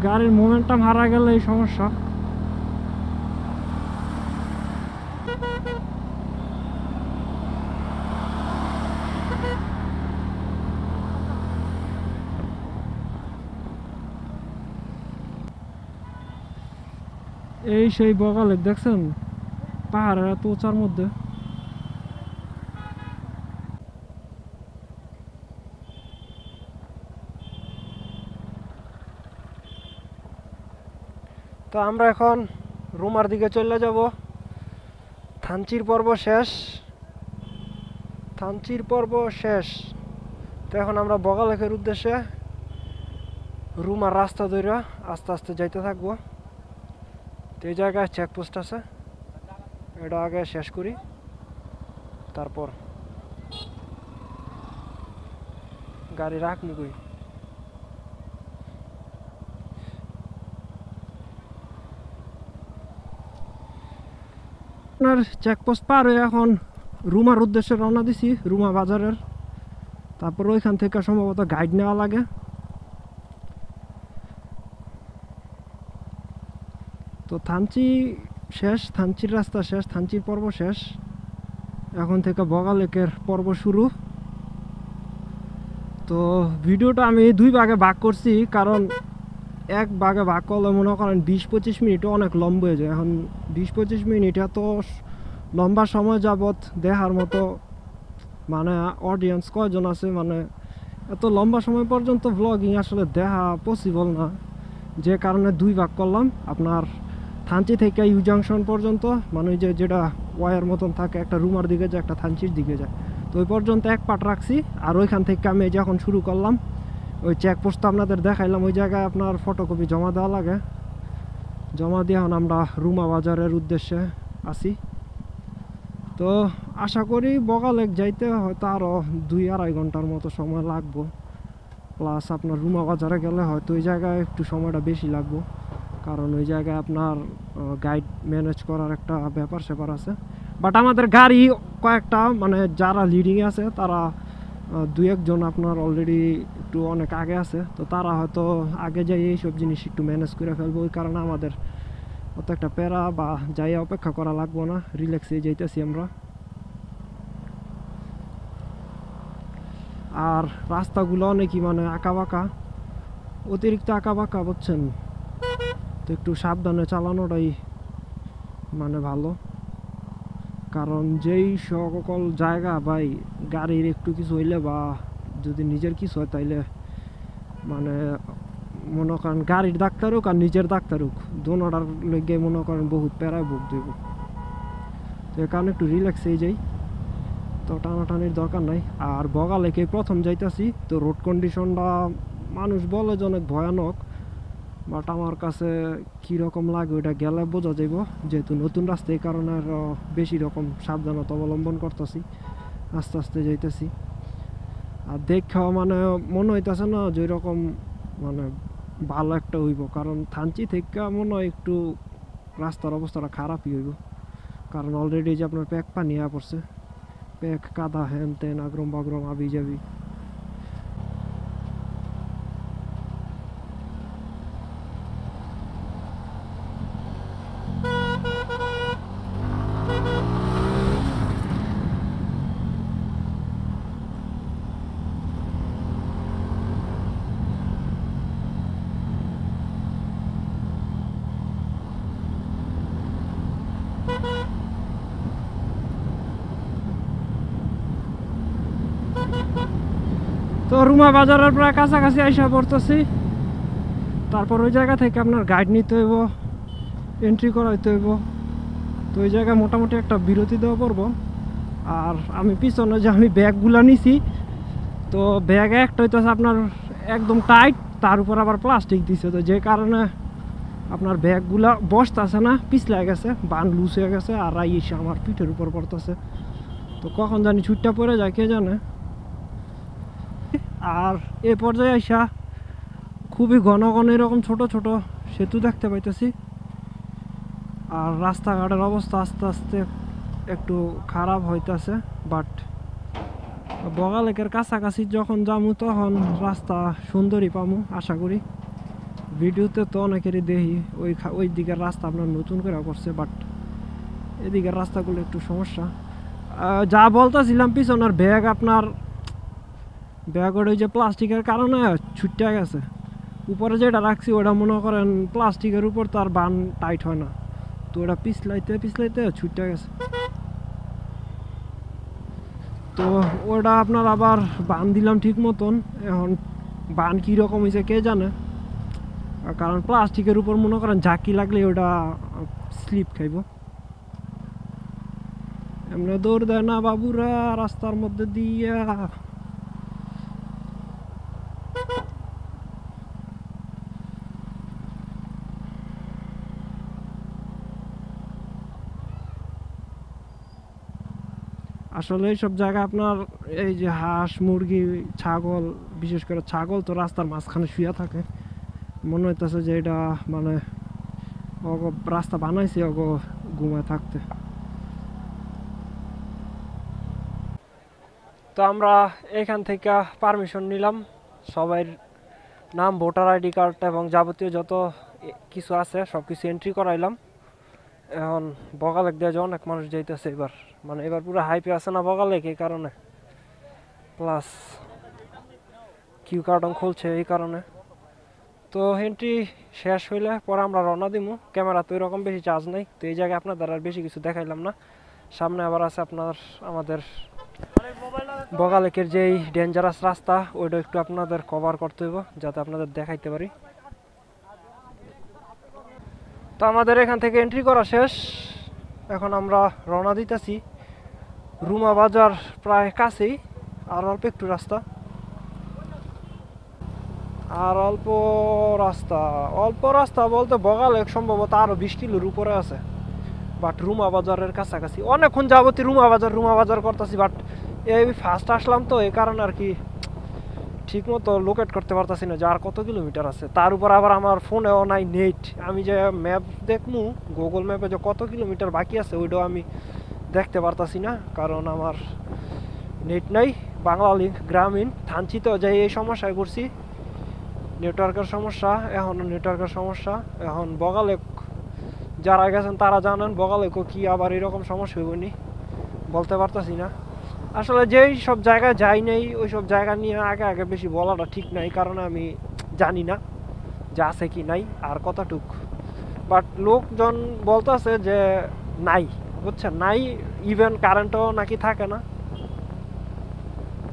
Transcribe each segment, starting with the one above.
গাড়ির মোমেন্টাম হারা গেলে এই সমস্যা। এই সেই বগালে দেখছেন পাহাড়ের এত উঁচার মধ্যে। তো আমরা এখন রুমার দিকে চলে যাব। থানচির পর্ব শেষ, থানচির পর্ব শেষ। তো এখন আমরা বগালেকের উদ্দেশ্যে রুমার রাস্তা ধরে আস্তে আস্তে যাইতে থাকবো। তো এই জায়গায় চেকপোস্ট আছে, এটা আগে শেষ করি, তারপর গাড়ি রাখবো কই। আপনার চেকপোস্ট পার হয়ে এখন রুমার উদ্দেশ্যে রওনা দিছি, রুমা বাজারের। তারপর ওইখান থেকে সম্ভবত গাইড নেওয়া লাগে। তো থানচি শেষ, থানচির রাস্তা শেষ, থানচির পর্ব শেষ। এখন থেকে বগালেকের পর্ব শুরু। তো ভিডিওটা আমি দুই ভাগে ভাগ করছি, কারণ এক ভাগে ভাগ করলে মনে করেন 20-25 মিনিটও অনেক লম্বা হয়ে যায়। এখন 20-25 মিনিট এত লম্বা সময় যাবৎ দেখার মতো মানে অডিয়েন্স কয়জন আছে, মানে এত লম্বা সময় পর্যন্ত ভ্লগিং আসলে দেখা পসিবল না। যে কারণে দুই ভাগ করলাম। আপনার থানচি থেকে ইউ জাংশন পর্যন্ত, মানে যে যেটা ওয়ার মতন থাকে, একটা রুমার দিকে যায়, একটা থানচির দিকে যায়, তো ওই পর্যন্ত এক পার্ট রাখছি। আর ওইখান থেকে আমি যখন শুরু করলাম, ওই চেকপোস্ট আপনাদের দেখাইলাম, ওই জায়গায় আপনার ফটোকপি জমা দেওয়া লাগে। জমা দিয়ে এখন আমরা রুমা বাজারের উদ্দেশ্যে আসি। তো আশা করি বগালেক যাইতে হয়তো আরও 2-2.5 ঘন্টার মতো সময় লাগবো। প্লাস আপনার রুমা বাজারে গেলে হয়তো ওই জায়গায় একটু সময়টা বেশি লাগবো, কারণ ওই জায়গায় আপনার গাইড ম্যানেজ করার একটা ব্যাপার স্যাপার আছে। বাট আমাদের গাড়ি কয়েকটা, মানে যারা লিডিংয়ে আছে তারা 2-1 জন আপনার অলরেডি একটু অনেক আগে আছে। তো তারা হয়তো আগে যাই এইসব জিনিস একটু ম্যানেজ করে ফেলবো। ওই কারণে আমাদের অত একটা প্যারা বা যাই অপেক্ষা করা লাগবো না, রিল্যাক্সে যাইতেছি আমরা। আর রাস্তাগুলো অনেকই মানে আঁকা বাঁকা, অতিরিক্ত আঁকা বাঁকা, বুঝছেন। তো একটু সাবধানে চালানোটাই মানে ভালো, কারণ যেই সকল জায়গা ভাই গাড়ির একটু কিছু হইলে বা যদি নিজের কিছু হয় তাইলে মানে মনে করেন গাড়ির ডাক্তার হোক আর নিজের ডাক্তার হোক, দোনোটার লেগে মনে করেন বহুত প্যারায় ভোগ দেব। তো এ কারণে একটু রিল্যাক্সেই যাই, তো টানাটানির দরকার নাই। আর বগালেকে প্রথম যাইতাছি, তো রোড কন্ডিশনটা মানুষ বলে যে অনেক ভয়ানক, বাট আমার কাছে কীরকম লাগে ওইটা গেলে বোঝা যাইব। যেহেতু নতুন রাস্তা, এই কারণে আর বেশি রকম সাবধানতা অবলম্বন করতেছি, আস্তে আস্তে যাইতেছি। আর দেখাও মানে মনে হইতেছে না যে ওইরকম মানে ভালো একটা হইব, কারণ থানচি থেকে মনে হয় একটু রাস্তার অবস্থাটা খারাপই হইব, কারণ অলরেডি যে আপনার প্যাক পানি পড়ছে, প্যাক কাদা হ্যান তেন আগ্রম বাগ্রম আবি যাবি। তো রুমা বাজারের প্রায় কাছাকাছি আইসা পড়তেছি। তারপর ওই জায়গা থেকে আপনার গাইড নিতে হইব, এন্ট্রি করাইতে হইব। তো ওই জায়গায় মোটামুটি একটা বিরতি দেওয়া পড়বো। আর আমি পিছনে যে আমি ব্যাগগুলো নিছি, তো ব্যাগ একটা হইতেছে আপনার একদম টাইট, তার উপর আবার প্লাস্টিক দিছে, তো যে কারণে আপনার ব্যাগগুলা বসতেছে না, পিছলে গেছে, বান লুজ হয়ে গেছে, আর এসে আমার পিঠের উপর পড়তেছে। তো কখন জানি ছুটটা পড়ে যায় কে জানে। আর এ পর্যায়ে আইসা খুবই ঘন ঘন এরকম ছোট ছোট সেতু দেখতে পাইতেছি। আর রাস্তাঘাটের অবস্থা আস্তে আস্তে একটু খারাপ হইতেছে, বাট বগালেকের কাছাকাছি যখন যামু তখন রাস্তা সুন্দরই পামু আশা করি। ভিডিওতে তো অনেকেরই দেখি ওই দিকের রাস্তা আপনার নতুন করে করছে, বাট এদিকের রাস্তাগুলো একটু সমস্যা। যা বলতেছিলাম পিছনের ব্যাগ আপনার ব্যাগের ওই যে প্লাস্টিকের কারণে ছুটতে গেছে। উপরে যেটা রাখছি ওটা মনে করেন প্লাস্টিকের উপর তো আর বান টাইট হয় না, তো ওটা পিছলাইতে পিছলাইতে ছুটতে গেছে। তো ওটা আপনার আবার বান দিলাম ঠিক মতন, এখন বান কীরকম হয়েছে কে জানে, কারণ প্লাস্টিকের উপর মনে করেন ঝাঁকি লাগলে ওটা স্লিপ খাইব। এমনি দৌড় দেয় না বাবুরা রাস্তার মধ্যে দিয়া। আসলে এইসব জায়গায় আপনার এই যে হাঁস মুরগি ছাগল, বিশেষ করে ছাগল তো রাস্তার মাঝখানে শুয়ে থাকে, মনে হইতেছে যে এটা মানে রাস্তা বানাইছে ঘুমায় থাকতে। তো আমরা এখান থেকে পারমিশন নিলাম, সবাই নাম ভোটার আইডি কার্ড এবং যাবতীয় যত কিছু আছে সব কিছু এন্ট্রি করাইলাম। এখন বগালেক দিয়ে যে অনেক মানুষ যাইতেছে এবার, মানে এবার পুরো হাইপে আছে না বগালেক, এই কারণে প্লাস কিউ কার্টন খুলছে এই কারণে। তো এন্ট্রি শেষ হইলে পরে আমরা রওনা দিমু। ক্যামেরা তো এরকম বেশি চার্জ নেই, তো এই জায়গায় আপনার দ্বারা বেশি কিছু দেখাইলাম না। সামনে আবার আছে আপনার আমাদের বগালেকের যেই ডেঞ্জারাস রাস্তা, ওইটা একটু আপনাদের কভার করতে হইব যাতে আপনাদের দেখাইতে পারি। তো আমাদের এখান থেকে এন্ট্রি করা শেষ, এখন আমরা রওনা দিতেছি। রুমা বাজার প্রায় কাছেই, আর অল্প একটু রাস্তা, আর অল্প রাস্তা বলতে বগালেক সম্ভবত আরো 20 কিলোর উপরে আছে, বাট রুমা বাজারের কাছাকাছি। অনেকক্ষণ যাবতীয় রুমা বাজার করতেছি, বাট এই ফার্স্ট আসলাম তো এই কারণে আর কি ঠিক মতো লোকেট করতে পারতেছি না যে আর কত কিলোমিটার আছে। তার উপর আবার আমার ফোনেও নাই নেট, আমি যে ম্যাপ দেখমু গুগল ম্যাপে যে কত কিলোমিটার বাকি আছে ওইটাও আমি দেখতে পারতাছি না, কারণ আমার নেট নাই। বাংলা লিঙ্ক গ্রামীণ থানচিতেও যাই এই সমস্যায় করছি, নেটওয়ার্কের সমস্যা, এখনও নেটওয়ার্কের সমস্যা। এখন বগালেক যারা গেছেন তারা জানেন বগালেকও কি আবার এরকম সমস্যা হইবনি বলতে পারতাছি না। আসলে যেই সব জায়গায় যাই নাই ওই সব জায়গা নিয়ে আগে বেশি বলাটা ঠিক নাই, কারণ আমি জানি না যে আছে কি নাই আর কতটুক। বাট লোকজন বলতেছে যে নাই, বুঝছেন, নাই। ইভেন কারেন্টও নাকি থাকে না।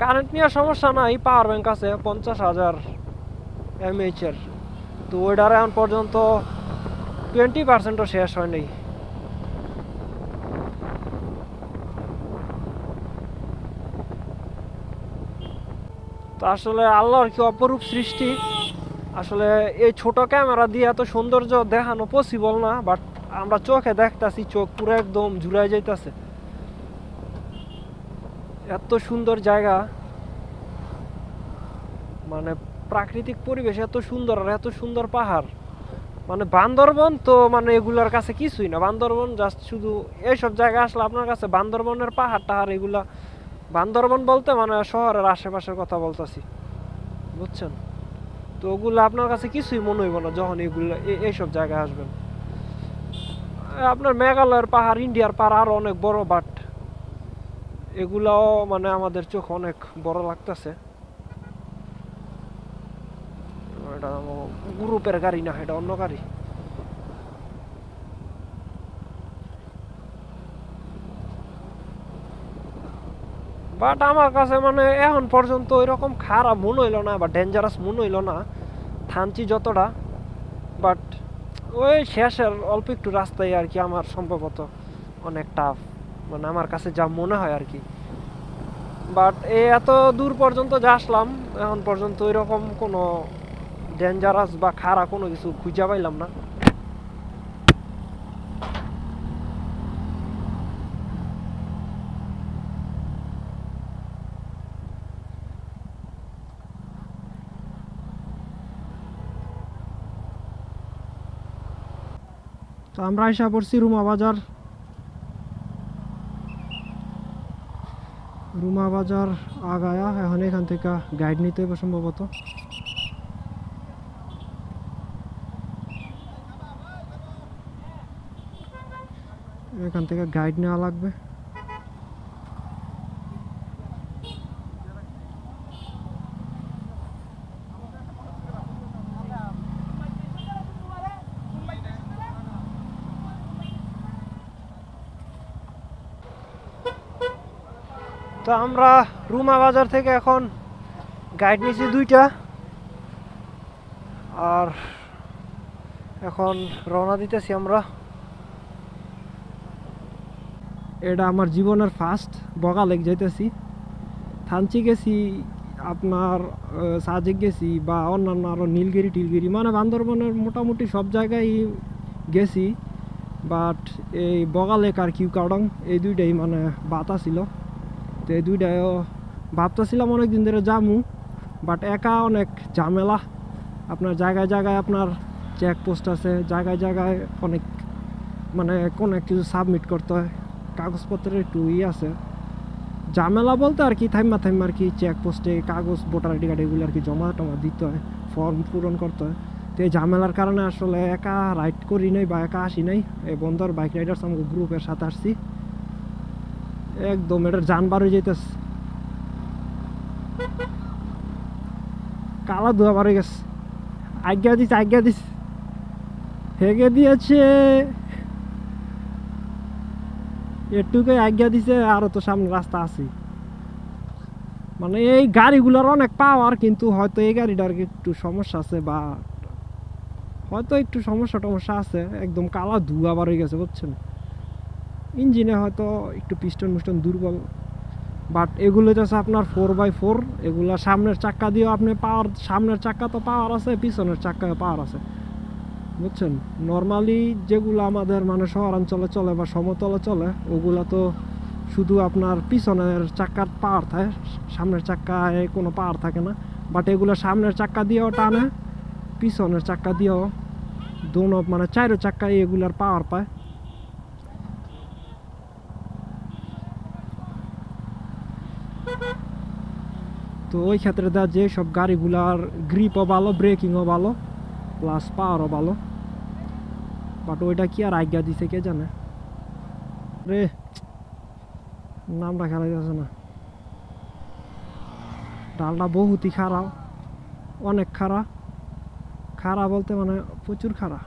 কারেন্ট নিয়ে সমস্যা নাই, পাওয়ার ব্যাংক আছে 50,000 mAh এর, তো ওইটার এখন পর্যন্ত 20%ও শেষ হয়নি। তো আসলে আল্লাহর কি অপরূপ সৃষ্টি। আসলে এই ছোট ক্যামেরা দিয়ে এত সৌন্দর্য দেখানো পসিবল না, বাট আমরা চোখে দেখতেছি, চোখ পুরো একদম ঝুলাই যাইতেছে। এত সুন্দর জায়গা, মানে প্রাকৃতিক পরিবেশ এত সুন্দর, আর এত সুন্দর পাহাড়। মানে বান্দরবন তো মানে এগুলার কাছে কিছুই না। বান্দরবন জাস্ট শুধু এইসব জায়গায় আসলে আপনার কাছে বান্দরবনের পাহাড় টাহাড় এগুলা, বান্দরবন বলতে মানে শহরের আশেপাশের কথা বলতেছি, বুঝছেন। তো ওগুলো আপনার কাছে কিছুই মনে হইব না যখন এগুলো এইসব জায়গায় আসবেন। আপনার মেঘালয়ের পাহাড়, ইন্ডিয়ার পাহাড় আরো অনেক বড়, বাট এগুলাও মানে আমাদের চোখ অনেক বড় লাগতেছে। এটা গ্রুপের গাড়ি না, এটা অন্য গাড়ি। বাট আমার কাছে মানে এখন পর্যন্ত ওইরকম খারাপ মনে হইল না বা ডেঞ্জারাস মনে হইল না থানচি যতটা। বাট ওই শেষের অল্প একটু রাস্তায় আর কি আমার সম্ভবত অনেক টাফ, মানে আমার কাছে যা মনে হয় আর কি। বাট এত দূর পর্যন্ত যা আসলাম এখন পর্যন্ত ওইরকম কোনো ডেঞ্জারাস বা খারাপ কোনো কিছু খুঁজে পাইলাম না। তো আমরা আশা করছি রুমা বাজার আগায়া, এখন এখান থেকে গাইড নিতে হবে সম্ভবত। এখান থেকে গাইড নেওয়া লাগবে। তো আমরা রুমা বাজার থেকে এখন গাইড নিয়েছি 2টা, আর এখন রওনা দিতেছি আমরা। এটা আমার জীবনের ফার্স্ট বগা লেক যাইতেছি। থানচি গেছি, আপনার সাজেক গেছি, বা অন্যান্য আরও নীলগিরি টিলগিরি, মানে বান্দরবনের মোটামুটি সব জায়গায় গেছি। বাট এই বগা লেক আর কিউকাডং এই 2টাই মানে বাতা ছিল। তো এই 2টাও ভাবতেছিলাম অনেক দিন ধরে যামু, বাট একা অনেক ঝামেলা। আপনার জায়গায় জায়গায় আপনার চেকপোস্ট আছে, জায়গায় জায়গায় অনেক মানে অনেক কিছু সাবমিট করতে হয়, কাগজপত্রের একটু আছে ঝামেলা বলতে আর কি। থাইমা আর কি চেকপোস্টে কাগজ, ভোটার আইডি কার্ড এগুলো আর কি জমা টমা দিতে হয়, ফর্ম পূরণ করতে হয়। তো এই ঝামেলার কারণে আসলে একা রাইড করি নাই বা একা আসি নাই। এই বন্ধুর বাইক রাইডার্স আমাকে গ্রুপের সাথে আসছি। একদম এটার যান বার হয়ে যেতেছে, কালা ধোয়া বার হয়ে গেছে। আজ্ঞা দিস হেগে দিয়েছে, এটুকুই আজ্ঞা দিছে, আরো তো সামনে রাস্তা আছে। মানে এই গাড়িগুলোর অনেক পাওয়ার, কিন্তু হয়তো এই গাড়িটার একটু সমস্যা আছে, বা হয়তো একটু সমস্যা আছে। একদম কালা ধোয়া বার হয়ে গেছে বুঝছেন, ইঞ্জিনে হয়তো একটু পিস্টন দুর্বল। বাট এগুলো হচ্ছে আপনার 4x4, এগুলো সামনের চাক্কা দিয়েও আপনি পাওয়ার, সামনের চাক্কা তো পাওয়ার আছে, পিছনের চাক্কায় পাওয়ার আছে বুঝছেন। নর্মালি যেগুলো আমাদের মানে শহরাঞ্চলে চলে বা সমতলে চলে, ওগুলো তো শুধু আপনার পিছনের চাক্কার পাওয়ার থাকে, সামনের চাক্কায় কোনো পাওয়ার থাকে না। বাট এগুলো সামনের চাক্কা দিয়েও টানে, পিছনের চাক্কা দিয়েও, দোনো মানে 4 চাক্কায় এগুলার পাওয়ার পায়। তো ওই ক্ষেত্রে দেখা যে সব গাড়িগুলার গ্রিপও ভালো, ব্রেকিংও ভালো, প্লাস পাওয়ারও ভালো। বাট ওইটা কি আর আজ্ঞা দিছে কে জানে রে, নামটা খেলা যাচ্ছে না। ডালটা বহুতই খারাপ, অনেক খারাপ বলতে মানে প্রচুর খারাপ।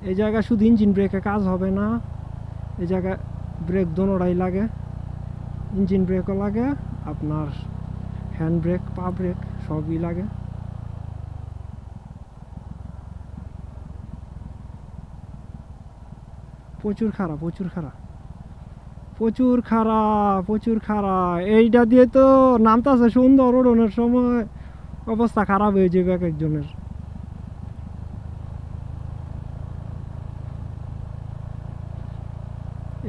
এই জায়গায় শুধু ইঞ্জিন ব্রেকে কাজ হবে না, এই জায়গায় ব্রেক দোনোটাই লাগে, ইঞ্জিন ব্রেকও লাগে, আপনার হ্যান্ড ব্রেক, পা ব্রেক সবই লাগে। প্রচুর খারাপ। এইটা দিয়ে তো নামতেছে সুন্দর ওড়নের সময় অবস্থা খারাপ হয়ে যাবে এক একজনের।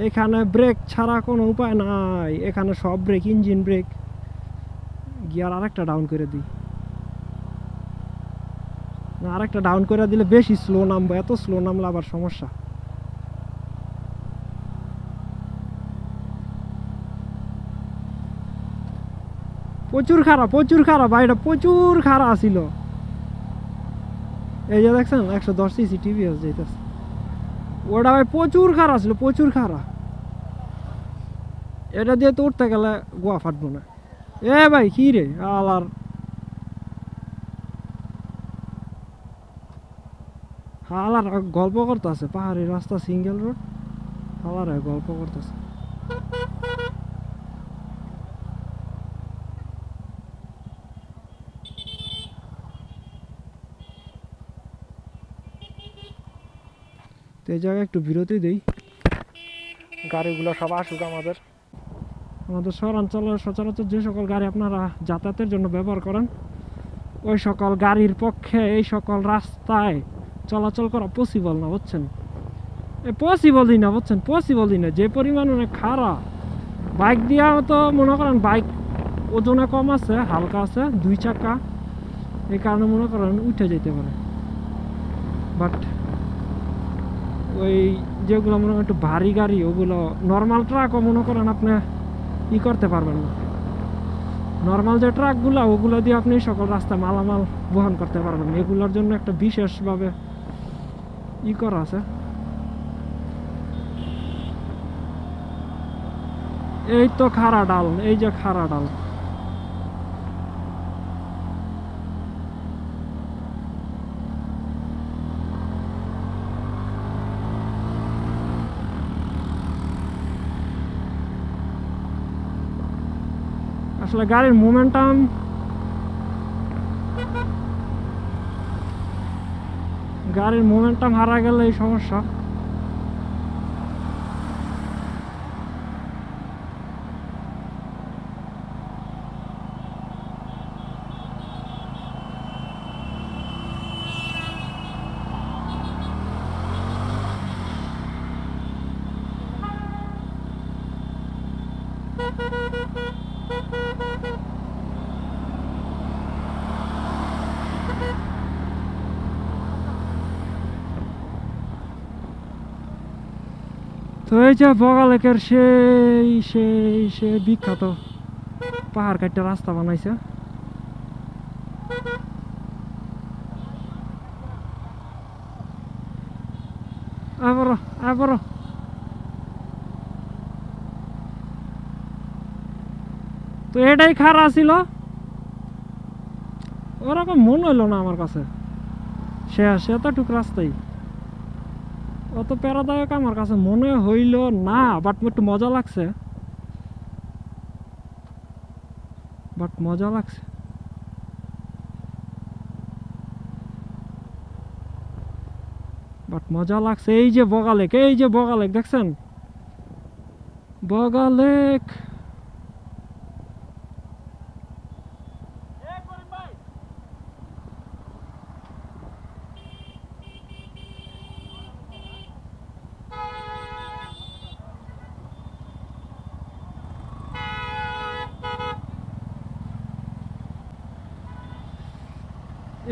এখানে ব্রেক ছাড়া কোনো উপায় নাই, এখানে সব ব্রেক, ইঞ্জিন ব্রেক। গিয়ার আরেকটা ডাউন করে দিই, না আরেকটা ডাউন করে দিলে বেশি স্লো নামবো, এত স্লো নামলে আবার সমস্যা। প্রচুর খারাপ ভাই, এটা প্রচুর খারাপ ছিল। এই যে দেখছেন 110 সিসি টিভিএস যাইতেছে, ওটা ভাই প্রচুর খারাপ ছিল, প্রচুর খারাপ। এটা দিয়ে তো উঠতে গেলে গোয়া ফাটবো না। এ ভাই কি রে আলার, হালার গল্প করতেছে, পাহাড়ি রাস্তা সিঙ্গেল রোড, হালার গল্প করতেছে। তো এই জায়গায় একটু বিরতি দেই, গাড়িগুলো সব আসুক। আমাদের শহরাঞ্চলে সচরাচর যে সকল গাড়ি আপনারা যাতায়াতের জন্য ব্যবহার করেন, ওই সকল গাড়ির পক্ষে এই সকল রাস্তায় চলাচল করা পসিবল না বুঝছেন, পসিবলই না। যে পরিমাণ অনেক খারাপ। বাইক দিয়া তো মনে করেন বাইক ওজনে কম আছে, হালকা আছে, 2 চাকা, এই কারণে মনে করেন উঠে যেতে পারে। বাট ওই যেগুলো মনে করেন একটু ভারী গাড়ি, ওগুলো নর্মাল ট্রাকও মনে করেন আপনি করতে পারবেন না। নর্মাল যে ট্রাকগুলো, ওগুলো দিয়ে আপনি সকল রাস্তায় মালামাল বহন করতে পারবেন না। এগুলোর জন্য একটা বিশেষভাবে করা আছে, এই তো খাড়া ডাল, এই যে খাড়া ডাল। আসলে গাড়ির মোমেন্টাম হারা গেলে এই সমস্যা। তো এই যে বগালেকের সেই সেই সেই বিখ্যাত পাহাড় কাটতে রাস্তা বানাইছে। আবারও আবারও তো এটাই খারাপ ছিল, ওরকম মনে হইলো না আমার কাছে। শেষ এতটুক রাস্তাই অত প্যারাদায়ক আমার কাছে মনে হইল না, বাট একটু মজা লাগছে, মজা লাগছে। এই যে বগালেক, দেখছেন বগালেক।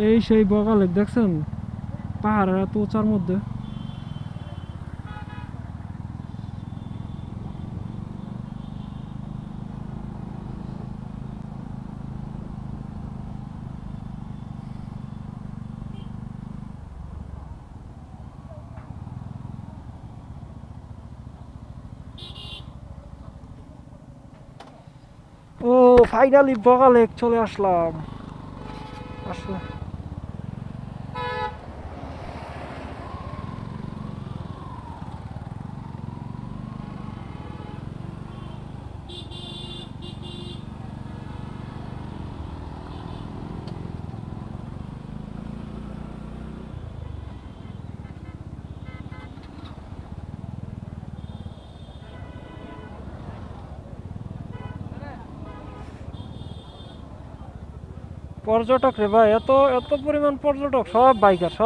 এই সেই বগালেক দেখছেন, পাহাড়ের এত উঁচার মধ্যে। ও ফাইনালি বগালেক চলে আসলাম। আসলে পর্যটক রে ভাই, এত এত পরিমাণ পর্যটক, সব বাইকার।